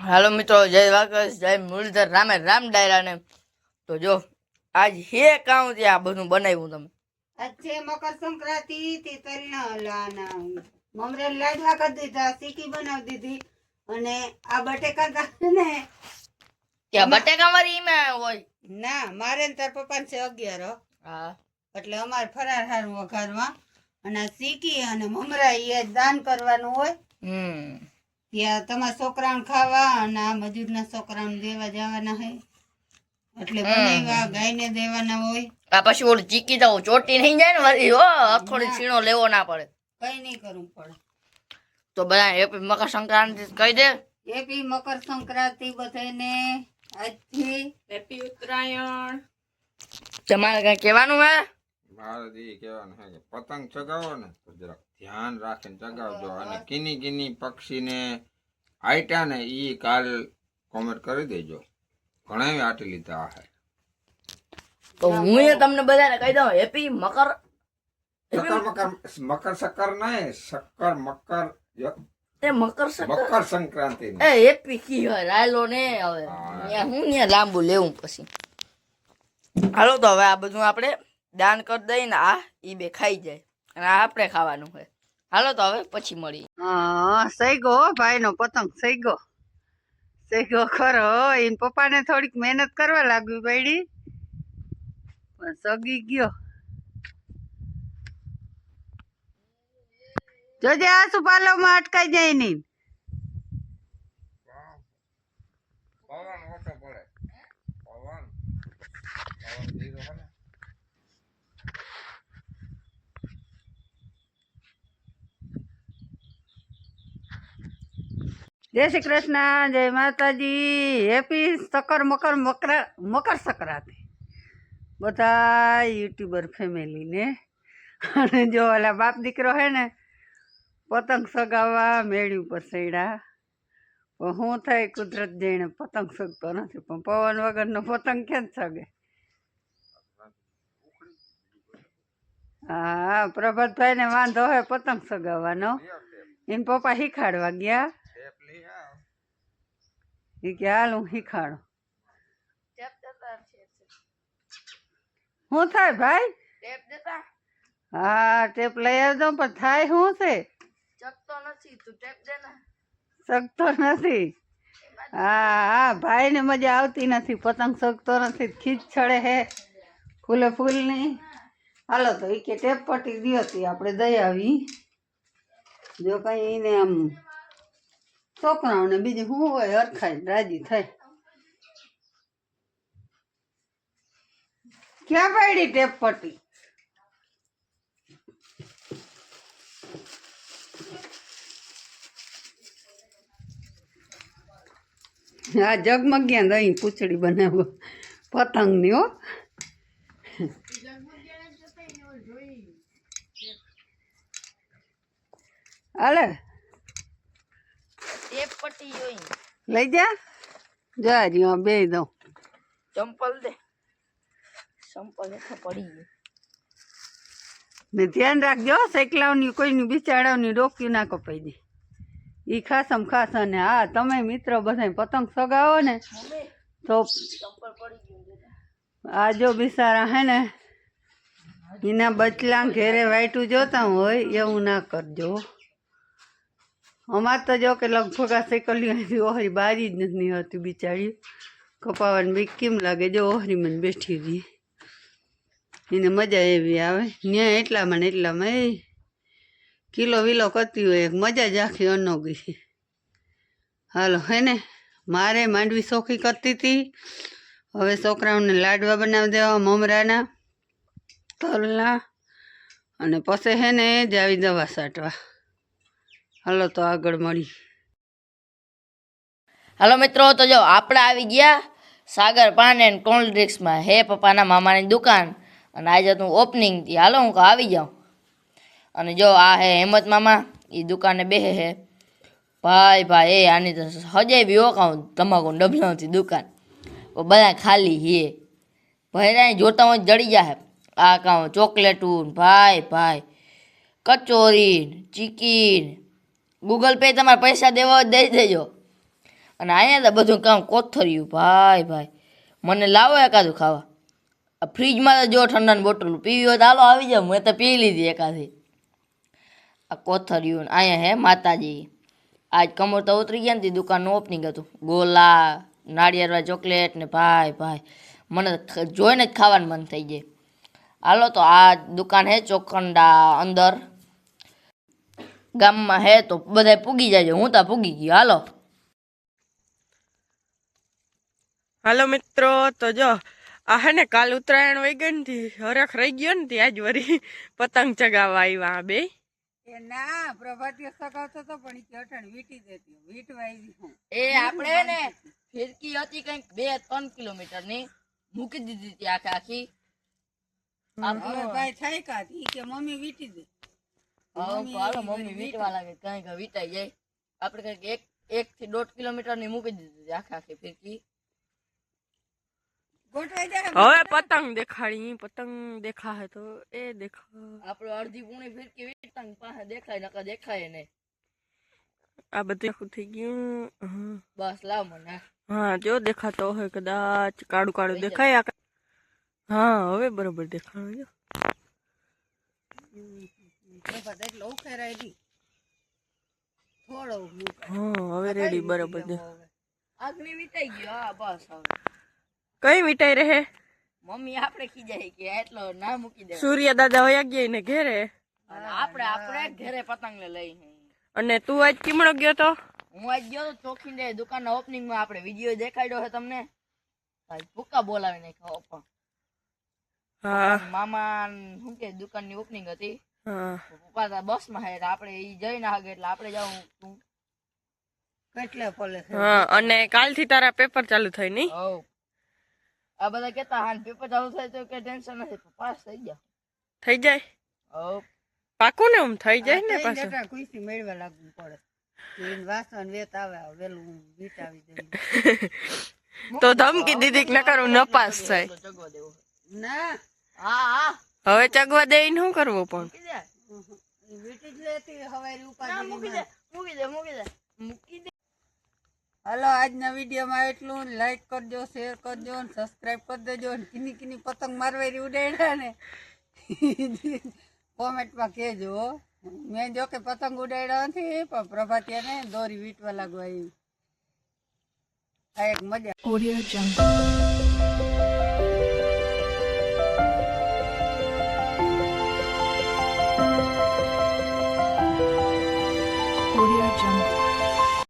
હાલો મિત્રો, જય વાકસ, જય મુરલીધર, રામે રામ ડાયરા ને. તો જો આજ હે કામ છે આ બધું બનાવ્યું તમે. આજ છે મકર સંક્રાંતિ તે તલના મમરા લાડવા કરી દીધા, સીકી બનાવી દીધી અને આ બટેકા ને ત્યાં બટેકા મારી ઈમાં હોય ના મારે ને તાર પપ્પાને છે 11 હા, એટલે અમારે ફરાર હારું વઘારવા અને સીકી અને મમરા એ દાન કરવાનું હોય. ત્યાં તમારા છોકરાને ખાવા અને આ મજૂરના છોકરાને દેવા જવાના હોય એટલે બનાવ્યા ગાયને દેવાના હોય. આ પછી ઓલું ચીકી તો ચોટી નહીં જાય ને વળી, હો અખોડી છીણો લેવો ના પડે, કઈ નહીં કરવું પડે. તો બધા હેપી મકર સંક્રાંતિ કહી દે. હેપી મકર સંક્રાંતિ બધાને, આજથી હેપી ઉત્તરાયણ. તમારે કઈ કહેવાનું હે? મારે એ કહેવાનું છે કે પતંગ ચગાવો ને તો જરાક ધ્યાન રાખીને ચગાવજો અને કીની કીની પક્ષીને આઈટા ને ઈ કાલ કોમેન્ટ કરી દેજો. ઘણા આટી લીધા હે. તો હું એ તમને બધાને કહી દઉં હેપી મકર મકર શક્કર નહીં, શક્કર મકર એ મકર મકર સંક્રાંતિ એ હેપી કી હોય રાયલો ને. હવે હું ને લાંબુ લેવું પછી. હાલો તો હવે આ બધું આપણે દાન કરી દઈએ ને આ ઈ બે ખાઈ જાય અને આ આપણે ખાવાનું હોય. હાલો તો હવે પછી મળીએ. સૈગો ભાઈ નો પતંગ સૈગો ખરો. એને પપ્પાને થોડીક મહેનત કરવા લાગવી પડી પણ સગી ગયો. જોજે આસુપાલો માં અટકાઈ જાય નહીં. જય શ્રી કૃષ્ણ, જય માતાજી, હેપી મકર સંક્રાંતિ બધા યુટ્યુબર ફેમિલીને. અને જો ઓલા બાપ દીકરો હે ને પતંગ સગાવવા મેળી ઉપર સડ્યા. પણ શું થાય કુદરત જઈને પતંગ સગતો નથી, પણ પવન વગરનો પતંગ કેમ સગે? હા, પ્રભાતભાઈ ને વાંધો હોય પતંગ સગાવવાનો. એને પપ્પા શીખાડવા ગયા. એ કે હાલ હું શીખાડું. શું થાય ભાઈ? હા, ટેપ લઈ આવજો પણ થાય શું છે? સગતો નથી. હા, ભાઈ ને મજા આવતી નથી, પતંગ સગતો નથી, ખીચ છડે હે ફૂલે ફૂલ ની. હાલો તો એ કે ટેપ પટી દી હતી આપણે દઈ આવી. જો કઈ એને આમ છોકરાઓને બીજું શું હોય હરખાઈ રાજી થાય. ક્યાં પડી ટેપ પટ્ટી? હા, જગમગ્યા દહીં પૂછડી બનાવો પતંગની. હો હાલે ટેપ પટ્ટી જોઈ લઈ જા રહ્યો બે દઉં. ચંપલ દે, ચંપલ હેઠા પડી ગઈ. ને ધ્યાન રાખજો સાયકલાઓની કોઈની બિચારાઓની ડોક્યું ના કપાઈ દે. એ ખાસમ ખાસ. અને હા, તમે મિત્રો બધા પતંગ સગાવો ને તો આ જો બિચારા હે ને એના બચલા ઘેરે વાઈટું જોતા હોય એવું ના કરજો. અમારે તો જો કે લગભગ આ સાયકલી ઓહરી બારી જ નથી હતી બિચારી. કપાવાની બીક કેમ લાગે? જો ઓહરી મને બેઠી રહી, એને મજા એવી આવે. ન્યા એટલામાં ને એટલામાં એ કિલો વિલો કરતી હોય, મજા જ આખી અનોગી છે. હાલો હે ને, મારે માંડવી સોખી કરતી હતી. હવે છોકરાઓને લાડવા બનાવી દેવા મમરાના તલના, અને પછી હે ને જાવી દવા છાંટવા. હાલો તો આગળ મળી. હાલો મિત્રો, તો જો આપણે આવી ગયા સાગર પાન એન્ડ કોલ્ડ ડ્રિંક્સમાં. હે પપ્પાના મામાની દુકાન અને આજે તું ઓપનિંગ થી. હાલો હું આવી જાઉં. અને જો આ હે હેમત મામા, એ દુકાને બેહે હે. ભાઈ એ આની તો હજાય બી કાઉં તમાકુ ડબલાથી દુકાન બધા ખાલી હે. ભાઈ જોતા હોય જડી જાય. આ કાઉં ચોકલેટું ભાઈ કચોરી ચીકી. ગૂગલ પે તમારે પૈસા દેવા હોય દઈ દેજો. અને અહીંયા તો બધું કામ કોથર્યું ભાઈ ભાઈ. મને લાવો એકાદું ખાવા. આ ફ્રીજમાં તો જો ઠંડાની બોટલ પીવી હોય તો હાલો આવી જાવ, મેં તો પી લીધી એકાદી. આ કોથર્યું અહીંયા હે માતાજી. આજ કમર તો ઉતરી ગયા ને દુકાનનું ઓપનિંગ હતું. ગોલા, નાળિયેરવાળી ચોકલેટ ને ભાઈ ભાઈ મને જોઈને જ ખાવાનું મન થઈ જાય. હાલો તો આ દુકાન હે ચોખંડા અંદર ગામમાં હે તો બધા પૂગી જાય. હું તો પૂગી ગયો. હાલો હાલો મિત્રો, તો જો આ હે ને કાલ ઉત્તરાયણ વહી ગઈ ને હરખ રહી ગયો ને આજ વળી પતંગ ચગાવવા આવ્યા આ બે. એ ના પ્રભાતીય સગાવતો તો પણ ઈ અઠણ વીટી દેતી વીટવા આવી હું. એ આપણે ને ફિરકી હતી કંઈક 2-3 કિલોમીટરની મૂકી દીધી હતી આખી. હવે ભાઈ થાય કાઢી કે મમ્મી વીટી દે. હાલો મમ્મી વીટવા લાગે કંઈક વીટાઈ જાય. આપણે કંઈક 1 થી 1.5 કિલોમીટરની મૂકી દીધી હતી આખી ફિરકી. ગોઠવાઈ જાય હવે પતંગ દેખાડી, પતંગ દેખા હે તો એ દેખા. આપણે અડધી પૂણી ફિરકી વીટતા પાસે દેખાય નકર દેખાય નહીં. આ બધું આખું થઈ ગયું. હા. બસ લાવ મને. હા જો દેખાતો હોય કદાચ કાળું કાળું દેખાય. હા હવે બરોબર દેખાણું જો. પ્રભાત એટલે ઉખેરાઈ દી થોડો હા હવે રેડી બરોબર દેખાય. આગની વીટાઈ ગયો. હા બસ હવે કઈ મીઠાઈ રહે? મમ્મી આપણે ખીજાય કે એટલો ના મૂકી દે. સૂર્ય દાદા વયા ગયા ને ઘેરે. અને આપણે ઘરે પતંગ લઈ. અને તું આજ કીમણો ગયો તો? હું આજ ગયો તો ચોખીને દુકાનના ઓપનિંગમાં. આપણે વિડીયો દેખાડ્યો છે તમને. ભાઈ ભૂકા બોલાવી નાખ્યો પણ. હા મામા શું કે દુકાનની ઓપનિંગ હતી. હા પપ્પા તા બસમાં હે આપણે ઈ જઈને આગે એટલે આપણે જાઉં તું. કેટલે પલે હા. અને કાલથી તારા પેપર ચાલુ થાય નહીં? હવ આ બધા કેતા હા પેપર ચાલુ થાય તો કે ટેન્શન નથી, પાસ થઈ ગયા. થઈ જાય હવ પાકું ને? આમ થઈ જાય ને પાછું. ખુશી મેળવા લાગવું પડે. વાસણ વેત આવે વેલું વીટાવી દે. તો ધમકી દીધી કે નકર હું નપાસ થાય. તો ચગવા દેવો. ના હા હા હવે ચગવા દઈને શું કરવું પણ? મૂકી દે. વીટી જ લેતી હવારી ના, ઉપાડી મૂકી દે મૂકી દે મૂકી દે મૂકી દે. હાલો આજના વિડીયોમાં એટલું. લાઈક કરજો, શેર કરજો અને સબસ્ક્રાઈબ કરી દેજો. કિની કિની પતંગ મારવારી ઉડાડ્યા ને કોમેન્ટમાં કહેજો. મેં જો કે પતંગ ઉડાડ્યા નથી પણ પ્રભાતિયાને દોરી વીટવા લાગવા આવી. આ એક મજા. Audio Jungle. Audio Jungle.